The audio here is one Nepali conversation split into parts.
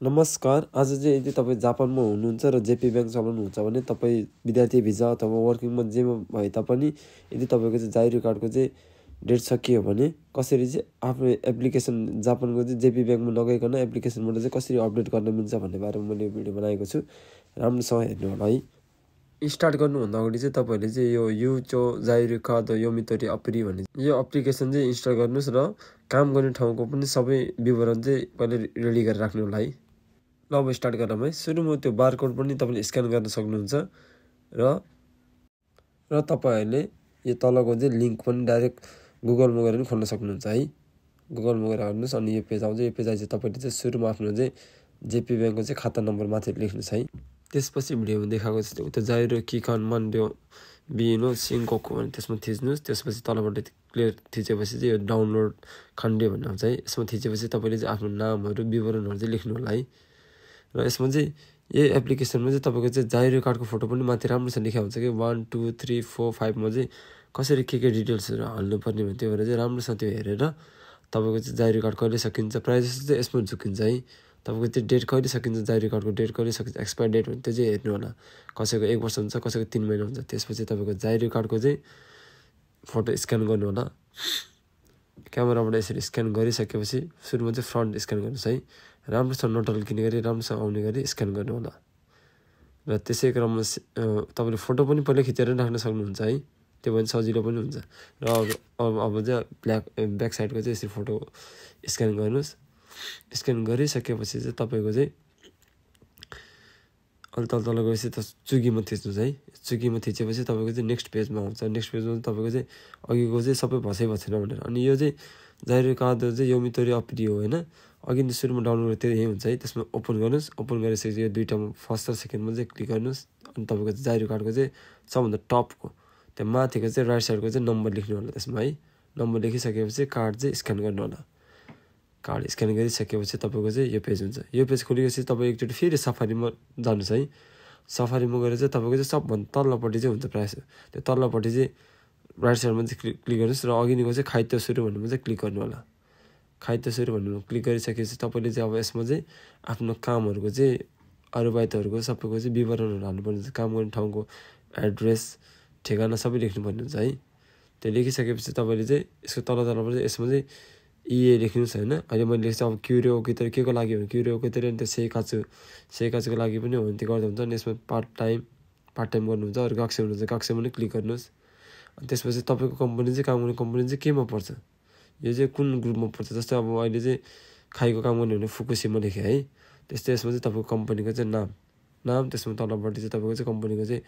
नमस्कार। आज चाहिँ यदि तपाईँ जापानमा हुनुहुन्छ र जेपी ब्याङ्क चलाउनुहुन्छ भने तपाईँ विद्यार्थी भिजा अथवा वर्किङमा जेमा भए तापनि यदि तपाईँको चाहिँ जाइरो कार्डको चाहिँ डेट सकियो भने कसरी चाहिँ आफ्नो एप्लिकेसन जापानको चाहिँ जेपी ब्याङ्कमा नगइकन एप्लिकेसनबाट चाहिँ कसरी अपडेट गर्न मिल्छ भन्ने बारेमा मैले भिडियो बनाएको छु। राम्रोसँग हेर्नु होला है। स्टार्ट गर्नुभन्दा अगाडि चाहिँ तपाईँहरूले चाहिँ यो युचो जाइरो कार्ड योमितोरी अप्री भन्ने यो एप्लिकेसन चाहिँ इन्स्टल गर्नुहोस् र काम गर्ने ठाउँको पनि सबै विवरण चाहिँ पहिले रेडी गरेर राख्नु होला है। ल अब स्टार्ट गरौँ है। सुरुमा त्यो बारकोड पनि तपाईँले स्क्यान गर्न सक्नुहुन्छ र तपाईँहरूले यो तलको चाहिँ लिङ्क पनि डाइरेक्ट गुगलमा गएर पनि खोल्न सक्नुहुन्छ है। गुगलमा गएर हेर्नुहोस् अनि यो पेज आउँछ। यो पेज आएपछि तपाईँले चाहिँ सुरुमा आफ्नो चाहिँ जेपी ब्याङ्कको चाहिँ खाता नम्बर माथि लेख्नुहोस् है। त्यसपछि भिडियोमा देखाएको जस्तो उता जाइरो किकन मन्ड्यो बिनो सिङ्कोको भने त्यसमा थिच्नुहोस्। त्यसपछि तलबाट क्लियर थिचेपछि चाहिँ यो डाउनलोड खण्डे भन्ने आउँछ है। यसमा थिचेपछि तपाईँले चाहिँ आफ्नो नामहरू विवरणहरू चाहिँ लेख्नु होला है। र यसमा चाहिँ यही एप्लिकेसनमा चाहिँ तपाईँको चाहिँ जाइरो कार्डको फोटो पनि माथि राम्रोसँग लेखा हुन्छ कि 1 2 3 4 5मा चाहिँ कसरी के डिटेल्सहरू हाल्नुपर्ने भने त्यो भएर चाहिँ राम्रोसँग त्यो हेरेर तपाईँको चाहिँ जाइरो कार्ड कहिले सकिन्छ प्रायः जस्तो चाहिँ यसमा झुकिन्छ है। तपाईँको त्यो डेट कहिले सकिन्छ जाइरो कार्डको डेट कहिले सकिन्छ एक्सपायर डेट भने त्यो चाहिँ हेर्नु होला। कसैको 1 वर्ष हुन्छ कसैको 3 महिना हुन्छ। त्यसपछि तपाईँको जाइरो कार्डको चाहिँ फोटो स्क्यान गर्नु होला। क्यामेराबाट यसरी स्क्यान गरिसकेपछि सुरुमा चाहिँ फ्रन्ट स्क्यान गर्नुहोस् है। राम्रोसँग नटल्किने गरी राम्रोसँग आउने गरी स्क्यान गर्नु होला। र त्यसै क्रममा तपाईँले फोटो पनि पहिला खिचेर राख्न सक्नुहुन्छ है। त्यो भने सजिलो पनि हुन्छ। र अब चाहिँ ब्याक साइडको चाहिँ यसरी फोटो स्क्यान गर्नुहोस्। स्क्यान गरिसकेपछि चाहिँ तपाईँको चाहिँ अलि तल गएपछि त चुकीमा थिच्नुहोस् है। चुकीमा थिचेपछि तपाईँको चाहिँ नेक्स्ट पेजमा आउँछ। नेक्स्ट पेजमा तपाईँको चाहिँ अघिको चाहिँ सबै भएन भनेर अनि यो चाहिँ जाइरो कार्ड चाहिँ योमितोरी अप्री हो होइन। अघि नै सुरुमा डाउनलोड त्यो यही हुन्छ है। त्यसमा ओपन गर्नुहोस्। ओपन गरिसकेपछि यो दुईवटामा फर्स्ट र सेकेन्डमा चाहिँ क्लिक गर्नुहोस्। अनि तपाईँको चाहिँ जाइरो कार्डको चाहिँ सबभन्दा टपको त्यो माथिको चाहिँ राइट साइडको चाहिँ नम्बर लेख्नु होला त्यसमा है। नम्बर लेखिसकेपछि कार्ड चाहिँ स्क्यान गर्नु होला। कार्ड स्क्यान गरिसकेपछि तपाईँको चाहिँ यो पेज हुन्छ। यो पेज खोलेपछि तपाईँ एकचोटि फेरि सफारीमा जानुहोस् है। सफारीमा गएर चाहिँ तपाईँको चाहिँ सबभन्दा तल्लोपट्टि चाहिँ हुन्छ प्रायः त्यो तल्लोपट्टि चाहिँ राइट साइडमा चाहिँ क्लिक गर्नुहोस् र अघिनिको चाहिँ खाइत्य सुरु भन्नेमा चाहिँ क्लिक गर्नु होला। खाइत्य सुरु भन्नेमा क्लिक गरिसकेपछि तपाईँले चाहिँ अब यसमा चाहिँ आफ्नो कामहरूको चाहिँ अरूबाइतहरूको सबैको चाहिँ विवरणहरू हाल्नुपर्ने हुन्छ। काम गर्ने ठाउँको एड्रेस ठेगाना सबै लेख्नुपर्ने हुन्छ है। त्यो लेखिसकेपछि तपाईँले चाहिँ यसको तलबाट यसमा चाहिँ इए लेख्नुहोस् होइन। अहिले मैले लेख्छु अब क्युरियो ओकेतर के को लागि भने क्युरियो ओकेतर अनि त्यो सेकाचुको लागि पनि हो भने त्यो गर्दा हुन्छ। अनि यसमा पार्ट टाइम गर्नुहुन्छ। अरू कक्षा हुनुहुन्छ कक्षामा पनि क्लिक गर्नुहोस्। अनि त्यसपछि तपाईँको कम्पनी चाहिँ काम गर्ने कम्पनी चाहिँ केमा पर्छ यो चाहिँ कुन ग्रुपमा पर्छ। जस्तै अब अहिले चाहिँ खाइको काम गर्ने भने फुकुसीमा लेखेँ है। त्यस्तै यसमा चाहिँ तपाईँको कम्पनीको चाहिँ नाम त्यसमा तलपट्टि चाहिँ तपाईँको चाहिँ कम्पनीको चाहिँ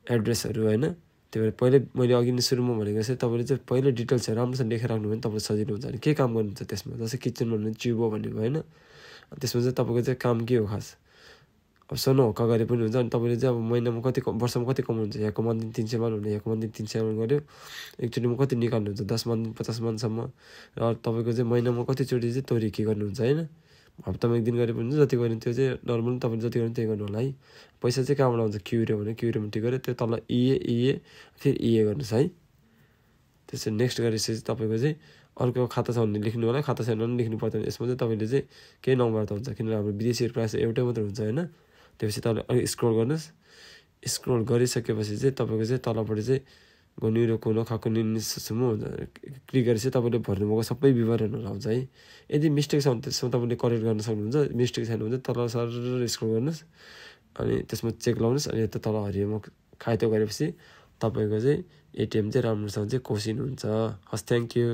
एड्रेसहरू होइन। त्यही भएर पहिले मैले अघि नै सुरुमा भनेको चाहिँ तपाईँले चाहिँ पहिले डिटेल्सहरू राम्रोसँग लेखेर राख्नु भने तपाईँलाई सजिलो हुन्छ। अनि के काम गर्नुहुन्छ त्यसमा जस्तै किचनमा भने चिबो भन्ने भयो होइन। त्यसमा चाहिँ तपाईँको चाहिँ काम के हो खास अब सोनो हो कगाडी पनि हुन्छ। अनि तपाईँले चाहिँ अब महिनामा कति वर्षमा कति कमाउनुहुन्छ। यहाँको मन्थली 300 मान हुने यहाँको मन्थली 300 मान गऱ्यो एकचोटिमा कति निकाल्नुहुन्छ 10 मान 50 मानसम्म। र तपाईँको चाहिँ महिनामा कतिचोटि चाहिँ तोरी के गर्नुहुन्छ होइन। हप्तामा 1 दिन गरे पनि जति गऱ्यो त्यो चाहिँ नर्मली तपाईँले जति गर्नु त्यही गर्नु होला है। पैसा चाहिँ कहाँबाट आउँछ क्युरियो भने क्युरियोमा टिक गऱ्यो त्यो तल इए फेरि इए गर्नुहोस् है। त्यसरी नेक्स्ट गरेपछि तपाईँको चाहिँ अर्को खाता छ भने लेख्नु होला। खाता छैन भने लेख्नु पर्दैन। यसमा चाहिँ तपाईँले चाहिँ केही नम्बर त हुन्छ किनभने हाम्रो विदेशीहरू प्रायः एउटै मात्र हुन्छ होइन। त्यसपछि तपाईँले अलिक स्क्रोल गर्नुहोस्। स्क्रोल गरिसकेपछि चाहिँ तपाईँको चाहिँ तलपट्टि चाहिँ गोनिरो कुनो खाएको निसम्म हुन्छ। क्लिक गरेपछि तपाईँले भर्नुभएको सबै विवरणहरू आउँछ है। यदि मिस्टेक छ भने त्यसमा तपाईँले करेक्ट गर्न सक्नुहुन्छ। मिस्टेक छैन भने तल सर स्क्रोल गर्नुहोस् अनि त्यसमा चेक लाउनुहोस्। अनि यता तल हरियोमा खाइतो गरेपछि तपाईँको चाहिँ एटिएम चाहिँ राम्रोसँग चाहिँ कोसिनुहुन्छ। हस् थ्याङ्क यू।